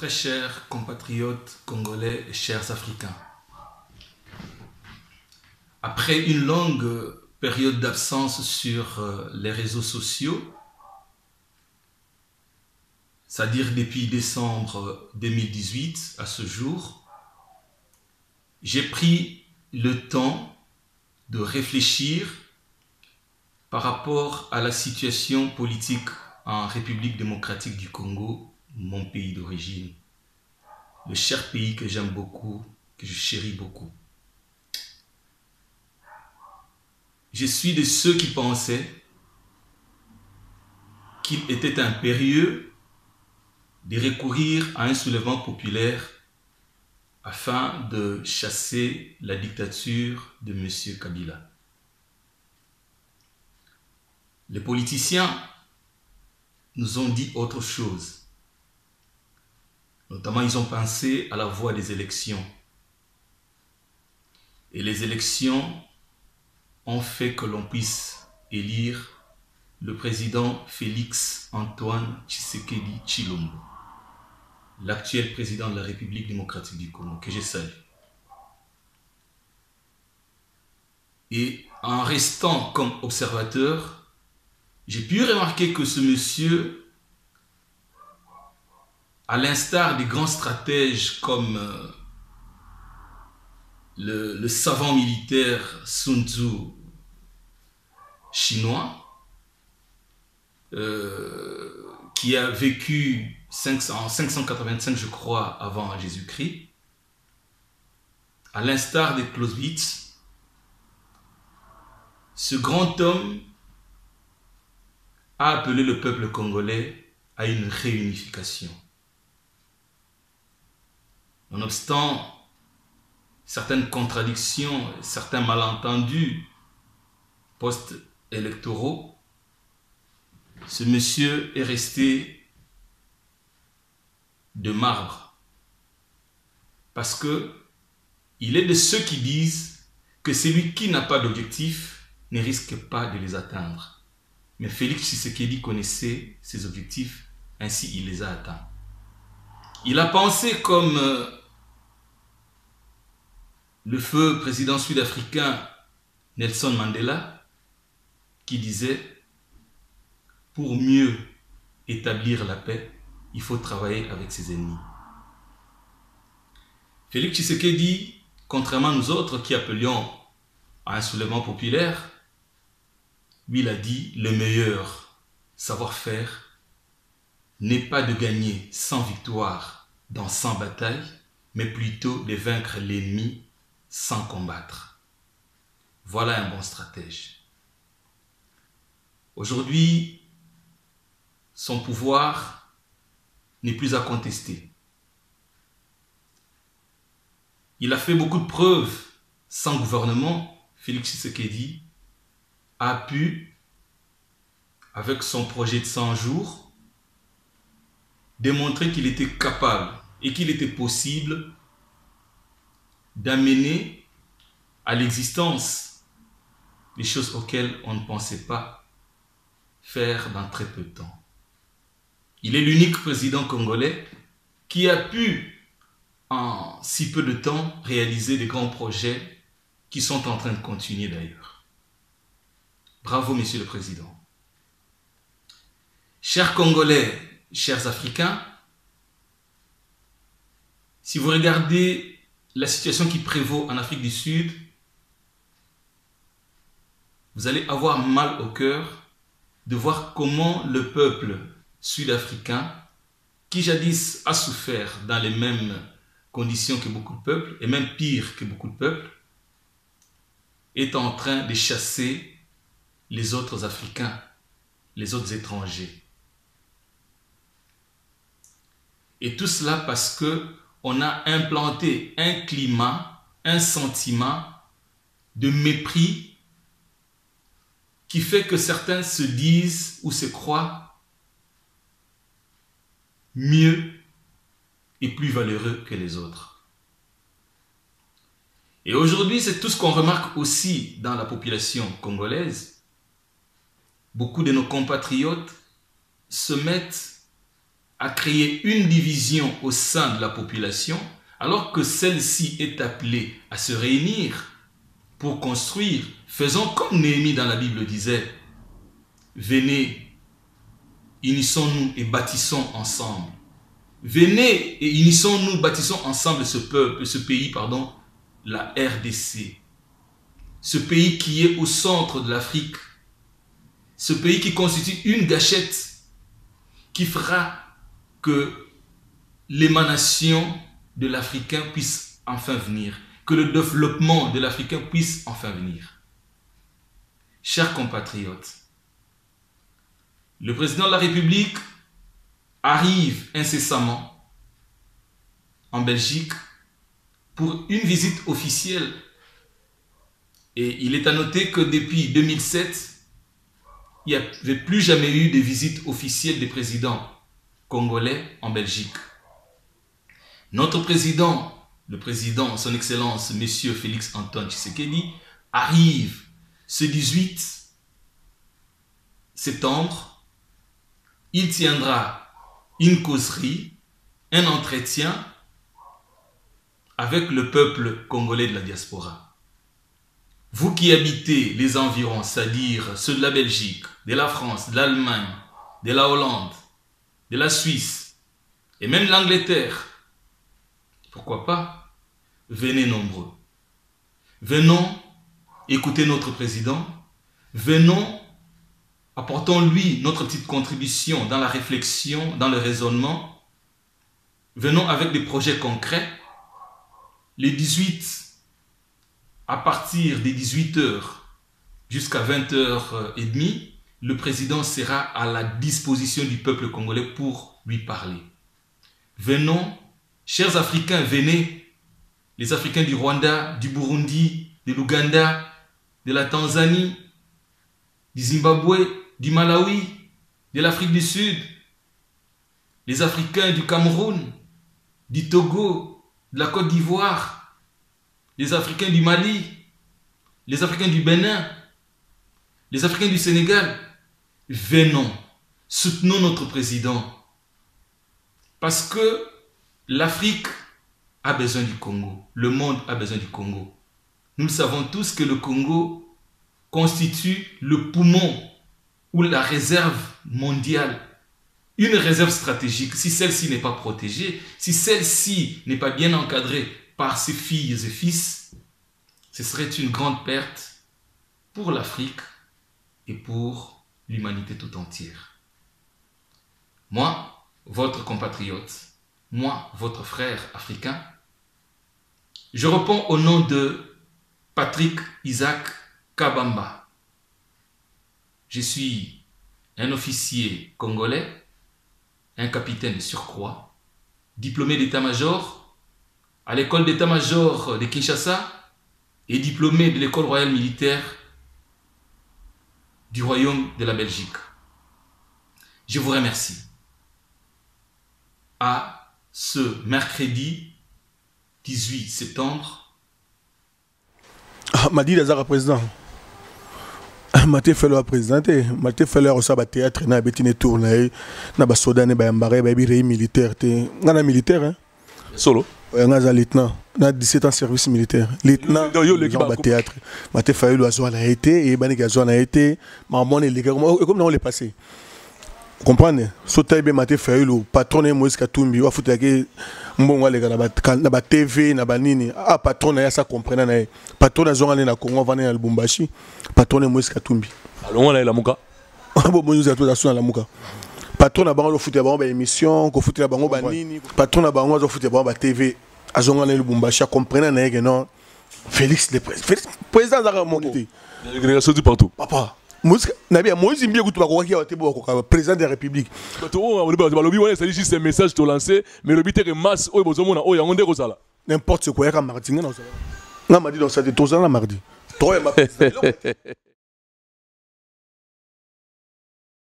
Très chers compatriotes congolais et chers Africains, après une longue période d'absence sur les réseaux sociaux, c'est-à-dire depuis décembre 2018 à ce jour, j'ai pris le temps de réfléchir par rapport à la situation politique en République démocratique du Congo, mon pays d'origine, le cher pays que j'aime beaucoup, que je chéris beaucoup. Je suis de ceux qui pensaient qu'il était impérieux de recourir à un soulèvement populaire afin de chasser la dictature de M. Kabila. Les politiciens nous ont dit autre chose. Notamment, ils ont pensé à la voie des élections. Et les élections ont fait que l'on puisse élire le président Félix Antoine Tshisekedi Tshilombo, l'actuel président de la République démocratique du Congo, que je salue. Et en restant comme observateur, j'ai pu remarquer que ce monsieur, à l'instar des grands stratèges comme le savant militaire Sun Tzu chinois, qui a vécu en 585, je crois, avant Jésus-Christ, à l'instar de Clausewitz, ce grand homme a appelé le peuple congolais à une réunification. Nonobstant certaines contradictions, certains malentendus post-électoraux, ce monsieur est resté de marbre. Parce que il est de ceux qui disent que celui qui n'a pas d'objectif ne risque pas de les atteindre. Mais Félix Tshisekedi connaissait ses objectifs, ainsi il les a atteints. Il a pensé comme le feu président sud-africain Nelson Mandela, qui disait « Pour mieux établir la paix, il faut travailler avec ses ennemis ». Félix Tshisekedi, contrairement à nous autres qui appelions à un soulèvement populaire, lui il a dit « Le meilleur savoir-faire n'est pas de gagner 100 victoires dans 100 batailles, mais plutôt de vaincre l'ennemi sans combattre ». Voilà un bon stratège. Aujourd'hui, son pouvoir n'est plus à contester. Il a fait beaucoup de preuves. Sans gouvernement, Félix Tshisekedi a pu, avec son projet de 100 jours, démontrer qu'il était capable et qu'il était possible d'amener à l'existence des choses auxquelles on ne pensait pas faire dans très peu de temps. Il est l'unique président congolais qui a pu, en si peu de temps, réaliser des grands projets qui sont en train de continuer d'ailleurs. Bravo, Monsieur le Président. Chers Congolais, chers Africains, si vous regardez la situation qui prévaut en Afrique du Sud, vous allez avoir mal au cœur de voir comment le peuple sud-africain, qui jadis a souffert dans les mêmes conditions que beaucoup de peuples, et même pire que beaucoup de peuples, est en train de chasser les autres Africains, les autres étrangers. Et tout cela parce qu'on a implanté un climat, un sentiment de mépris qui fait que certains se disent ou se croient mieux et plus valeureux que les autres. Et aujourd'hui, c'est tout ce qu'on remarque aussi dans la population congolaise. Beaucoup de nos compatriotes se mettent à créer une division au sein de la population, alors que celle-ci est appelée à se réunir pour construire. Faisons comme Néhémie dans la Bible disait, venez, unissons-nous et bâtissons ensemble. Venez et unissons-nous, bâtissons ensemble ce peuple, ce pays, pardon, la RDC. Ce pays qui est au centre de l'Afrique. Ce pays qui constitue une gâchette qui fera que l'émanation de l'Africain puisse enfin venir, que le développement de l'Africain puisse enfin venir. Chers compatriotes, le président de la République arrive incessamment en Belgique pour une visite officielle. Et il est à noter que depuis 2007, il n'y avait plus jamais eu de visite officielle des présidents congolais en Belgique. Notre président, le président, son excellence, M. Félix Antoine Tshisekedi, arrive ce 18 septembre. Il tiendra une causerie, un entretien avec le peuple congolais de la diaspora. Vous qui habitez les environs, c'est-à-dire ceux de la Belgique, de la France, de l'Allemagne, de la Hollande, de la Suisse et même de l'Angleterre, pourquoi pas, venez nombreux. Venons écouter notre président, venons, apportons-lui notre petite contribution dans la réflexion, dans le raisonnement, venons avec des projets concrets. Les 18, à partir des 18h jusqu'à 20h30, le président sera à la disposition du peuple congolais pour lui parler. Venons, chers Africains, venez, les Africains du Rwanda, du Burundi, de l'Ouganda, de la Tanzanie, du Zimbabwe, du Malawi, de l'Afrique du Sud, les Africains du Cameroun, du Togo, de la Côte d'Ivoire, les Africains du Mali, les Africains du Bénin, les Africains du Sénégal. Venons, soutenons notre président. Parce que l'Afrique a besoin du Congo. Le monde a besoin du Congo. Nous savons tous que le Congo constitue le poumon ou la réserve mondiale. Une réserve stratégique, si celle-ci n'est pas protégée, si celle-ci n'est pas bien encadrée par ses filles et fils, ce serait une grande perte pour l'Afrique et pour l'humanité tout entière. Moi, votre compatriote, moi, votre frère africain, je réponds au nom de Patrick Isaac Kabamba. Je suis un officier congolais, un capitaine de surcroît, diplômé d'état-major à l'école d'état-major de Kinshasa et diplômé de l'école royale militaire du Royaume de la Belgique. Je vous remercie. À ce mercredi 18 septembre. Madi Lazare président. Maté fait le président. Maté fait le au théâtre na betine tourner na ba soda ne ba yambare ba bi militaire te. Ngana militaire hein. Solo. Ngaza lieutenant. Na 17 ans service militaire. Lieutenant. Yo l'équipe ba théâtre. Maté fait le azo na été et bani gazo na été. Maman les gars comme on les passé. Comprenez? Sauter bien maté fait le patron est Moïse Katumbi wa futake mbongo les gars na ba TV na ba nini ah patron na ça comprendre na patron na zonga na Congo va na Lubumbashi patron est Moïse Katumbi allons là la muka bon nous à tout à la muka patron na bango foot ya bango ba émission ko foot ya bango ba nini patron na bango zo foot ya bango ba TV a zonga na Lubumbashi comprendre na que non Félix le président za monté l'agrégation du partout papa Moïse Mbia kutu bakoki ya tebo ko président de la République. Balobi wana c'est juste un message te lancer mais le but est que masse oyo bozomona oyo yango ndeko sala. N'importe quoi ya mardi nga na sala. Nga mardi dans ça de tozala mardi. Toi ma président.